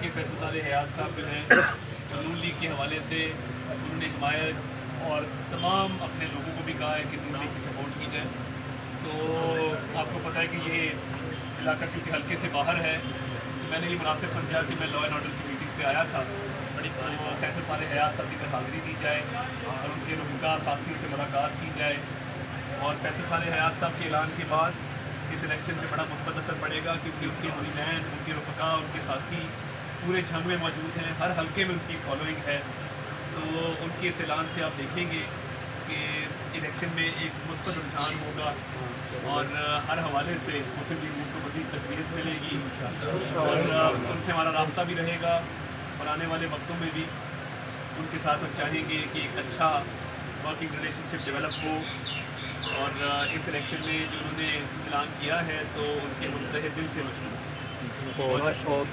कि फैसल साले हयात साहब जो हैं नून लीग के हवाले से उन्होंने हिमायत और तमाम अपने लोगों को भी कहा है कि नून लीग की सपोर्ट की जाए। तो आपको पता है कि ये इलाका क्योंकि हल्के से बाहर है, मैंने ये मुनासिब समझा कि मैं लॉ एंड ऑर्डर की मीटिंग पे आया था, बड़ी फैसल साले हयात साहब की तरफ हाज़िरी दी जाए और उनके रुफ़का साथियों से मुलाकात की जाए। और फैसल साले हयात साहब के ऐलान के बाद इस इलेक्शन पे बड़ा मुस्बत असर पड़ेगा, क्योंकि उनके मुरीदैन, उनके रुफ़का, उनके साथी पूरे झंग में मौजूद हैं, हर हल्के में उनकी फॉलोइंग है। तो उनके इस ऐलान से आप देखेंगे कि इलेक्शन में एक मुस्बत रुझान होगा और हर हवाले से मुस्लिम लीग नून को मज़ीद तक़वियत मिलेगी और उनसे हमारा राब्ता भी रहेगा और आने वाले वक्तों में भी उनके साथ हम चाहेंगे कि एक अच्छा वर्किंग रिलेशनशिप डेवलप हो। और इस इलेक्शन में जो उन्होंने ऐलान किया है तो उनके मुंतहिद दिल से मशहूर। ओके।